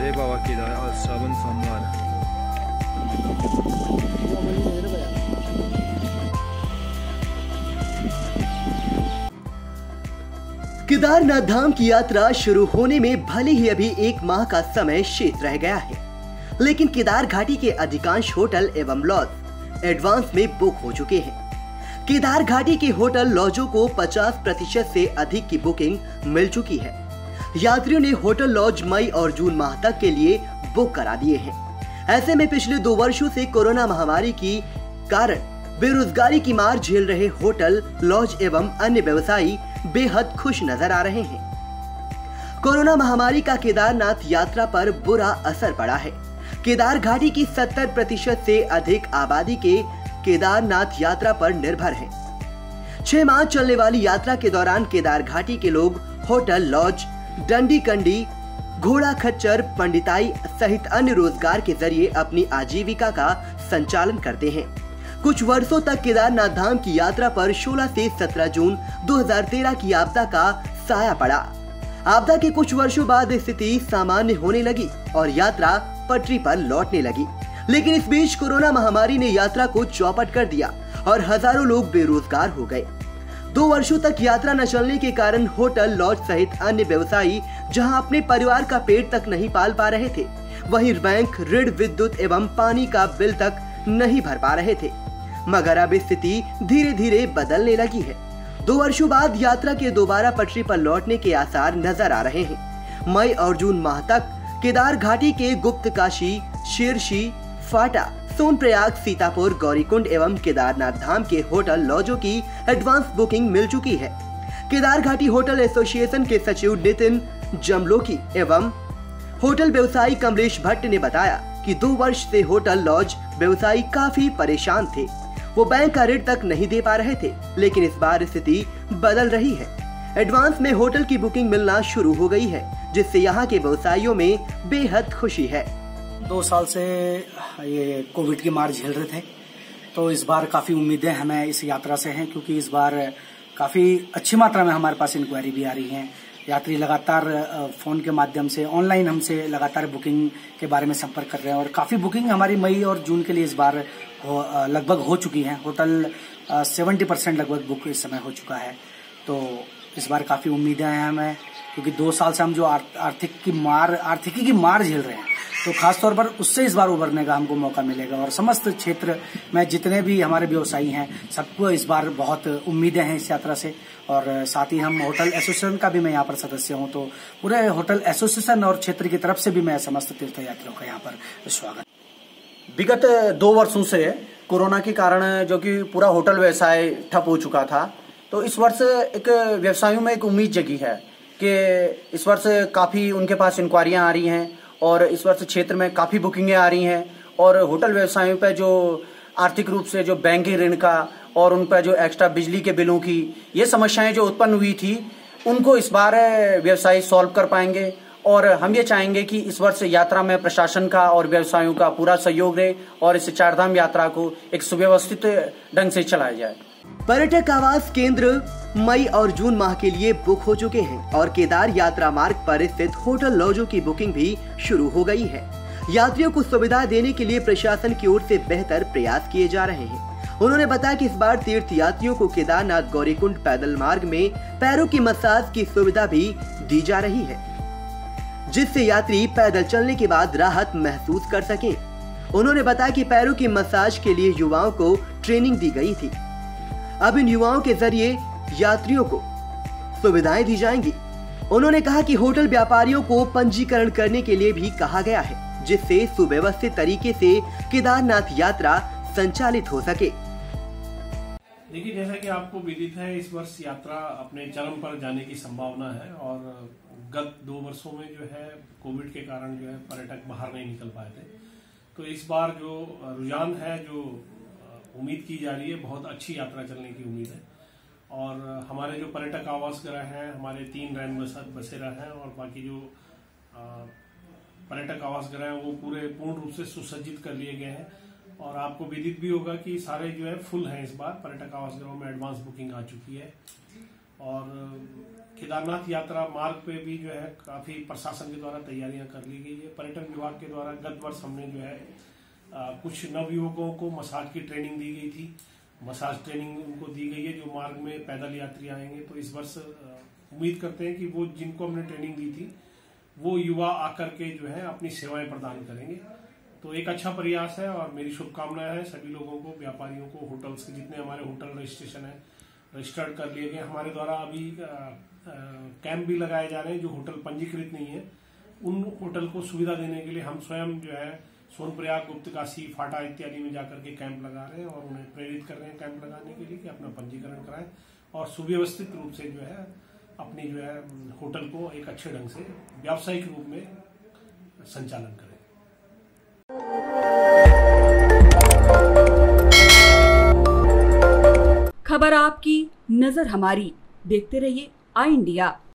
जय बाबा केदार आज श्रावण सोमवार। केदारनाथ धाम की यात्रा शुरू होने में भले ही अभी 1 माह का समय शेष रह गया है, लेकिन केदार घाटी के अधिकांश होटल एवं लॉज एडवांस में बुक हो चुके हैं। केदार घाटी के होटल लॉजों को 50% से अधिक की बुकिंग मिल चुकी है। यात्रियों ने होटल लॉज मई और जून माह तक के लिए बुक करा दिए हैं। ऐसे में पिछले 2 वर्षों से कोरोना महामारी की कारण बेरोजगारी की मार झेल रहे होटल लॉज एवं अन्य व्यवसायी बेहद खुश नजर आ रहे हैं। कोरोना महामारी का केदारनाथ यात्रा पर बुरा असर पड़ा है। केदार घाटी की 70% से अधिक आबादी के केदारनाथ यात्रा पर निर्भर है। 6 माह चलने वाली यात्रा के दौरान केदार घाटी के लोग होटल लॉज, डंडी कंडी, घोड़ा खच्चर, पंडिताई सहित अन्य रोजगार के जरिए अपनी आजीविका का संचालन करते हैं। कुछ वर्षों तक केदारनाथ धाम की यात्रा पर 16 से 17 जून 2013 की आपदा का साया पड़ा। आपदा के कुछ वर्षों बाद स्थिति सामान्य होने लगी और यात्रा पटरी पर लौटने लगी, लेकिन इस बीच कोरोना महामारी ने यात्रा को चौपट कर दिया और हजारों लोग बेरोजगार हो गए। 2 वर्षों तक यात्रा न चलने के कारण होटल लॉज सहित अन्य व्यवसायी जहां अपने परिवार का पेट तक नहीं पाल पा रहे थे, वहीं बैंक ऋण, विद्युत एवं पानी का बिल तक नहीं भर पा रहे थे। मगर अब स्थिति धीरे धीरे बदलने लगी है। 2 वर्षों बाद यात्रा के दोबारा पटरी पर लौटने के आसार नजर आ रहे हैं। मई और जून माह तक केदार घाटी के गुप्तकाशी, शेरशी, फाटा, सोनप्रयाग, सीतापुर, गौरीकुंड एवं केदारनाथ धाम के होटल लॉजों की एडवांस बुकिंग मिल चुकी है। केदार घाटी होटल एसोसिएशन के सचिव नितिन जमलोकी एवं होटल व्यवसायी कमलेश भट्ट ने बताया कि 2 वर्ष से होटल लॉज व्यवसायी काफी परेशान थे। वो बैंक का ऋण तक नहीं दे पा रहे थे, लेकिन इस बार स्थिति बदल रही है। एडवांस में होटल की बुकिंग मिलना शुरू हो गई है, जिससे यहाँ के व्यवसायियों में बेहद खुशी है। 2 साल से ये कोविड की मार झेल रहे थे, तो इस बार काफ़ी उम्मीदें हमें इस यात्रा से हैं, क्योंकि इस बार काफ़ी अच्छी मात्रा में हमारे पास इंक्वायरी भी आ रही है। यात्री लगातार फ़ोन के माध्यम से, ऑनलाइन हमसे लगातार बुकिंग के बारे में संपर्क कर रहे हैं और काफ़ी बुकिंग हमारी मई और जून के लिए इस बार लगभग हो चुकी है। होटल 70% लगभग बुक इस समय हो चुका है, तो इस बार काफ़ी उम्मीदें हैं हमें, क्योंकि 2 साल से हम जो आर्थिकी की मार झेल रहे हैं, तो खासतौर पर उससे इस बार उभरने का हमको मौका मिलेगा। और समस्त क्षेत्र में जितने भी हमारे व्यवसायी हैं, सबको इस बार बहुत उम्मीदें हैं इस यात्रा से। और साथ ही हम होटल एसोसिएशन का भी मैं यहाँ पर सदस्य हूँ, तो पूरे होटल एसोसिएशन और क्षेत्र की तरफ से भी मैं समस्त तीर्थयात्रियों का यहाँ पर स्वागत। विगत 2 वर्षों से कोरोना के कारण जो कि पूरा होटल व्यवसाय ठप हो चुका था, तो इस वर्ष एक व्यवसायियों में एक उम्मीद जगी है कि इस वर्ष काफ़ी उनके पास इंक्वायरियाँ आ रही हैं और इस वर्ष क्षेत्र में काफ़ी बुकिंगें आ रही हैं। और होटल व्यवसायों पर जो आर्थिक रूप से जो बैंकिंग ऋण का और उन पर जो एक्स्ट्रा बिजली के बिलों की ये समस्याएं जो उत्पन्न हुई थी, उनको इस बार व्यवसायी सॉल्व कर पाएंगे। और हम ये चाहेंगे कि इस वर्ष यात्रा में प्रशासन का और व्यवसायियों का पूरा सहयोग रहे और इस 4 धाम यात्रा को एक सुव्यवस्थित ढंग से चलाया जाए। पर्यटक आवास केंद्र मई और जून माह के लिए बुक हो चुके हैं और केदार यात्रा मार्ग पर स्थित होटल लॉजों की बुकिंग भी शुरू हो गई है। यात्रियों को सुविधा देने के लिए प्रशासन की ओर से बेहतर प्रयास किए जा रहे हैं। उन्होंने बताया कि इस बार तीर्थ यात्रियों को केदारनाथ गौरीकुंड पैदल मार्ग में पैरों की मसाज की सुविधा भी दी जा रही है, जिससे यात्री पैदल चलने के बाद राहत महसूस कर सके। उन्होंने बताया कि पैरों की मसाज के लिए युवाओं को ट्रेनिंग दी गई थी। अब इन युवाओं के जरिए यात्रियों को सुविधाएं दी जाएंगी। उन्होंने कहा कि होटल व्यापारियों को पंजीकरण करने के लिए भी कहा गया है, जिससे सुव्यवस्थित तरीके से केदारनाथ यात्रा संचालित हो सके। देखिए, जैसा कि आपको विदित है, इस वर्ष यात्रा अपने चरम पर जाने की संभावना है और गत 2 वर्षों में जो है कोविड के कारण जो है पर्यटक बाहर नहीं निकल पाए थे। तो इस बार जो रुझान है, जो उम्मीद की जा रही है, बहुत अच्छी यात्रा चलने की उम्मीद है। और हमारे जो पर्यटक आवास गृह हैं, हमारे 3 रैन बसेरा हैं और बाकी जो पर्यटक आवास गृह हैं वो पूरे पूर्ण रूप से सुसज्जित कर लिए गए हैं। और आपको विदित भी होगा कि सारे जो है फुल हैं। इस बार पर्यटक आवास गृहों में एडवांस बुकिंग आ चुकी है और केदारनाथ यात्रा मार्ग पे भी जो है काफी प्रशासन के द्वारा तैयारियां कर ली गई है। पर्यटन विभाग के द्वारा गत वर्ष हमने जो है कुछ नवयुवकों को मसाज की ट्रेनिंग दी गई थी। मसाज ट्रेनिंग उनको दी गई है जो मार्ग में पैदल यात्री आएंगे। तो इस वर्ष उम्मीद करते हैं कि वो जिनको हमने ट्रेनिंग दी थी वो युवा आकर के जो है अपनी सेवाएं प्रदान करेंगे। तो एक अच्छा प्रयास है और मेरी शुभकामनाएं हैं सभी लोगों को, व्यापारियों को, होटल्स के जितने हमारे होटल रजिस्ट्रेशन है रजिस्टर्ड कर लिए गए। हमारे द्वारा अभी कैंप भी लगाए जा रहे हैं जो होटल पंजीकृत नहीं है उन होटल को सुविधा देने के लिए हम स्वयं जो है सोनप्रयाग, गुप्तकाशी, फाटा इत्यादि में जाकर के कैंप लगा रहे हैं और उन्हें प्रेरित कर रहे हैं कैंप लगाने के लिए कि अपना पंजीकरण कराएं और सुव्यवस्थित रूप से जो है अपनी जो है होटल को एक अच्छे ढंग से व्यावसायिक रूप में संचालन करें। खबर आपकी, नजर हमारी। देखते रहिए आई इंडिया।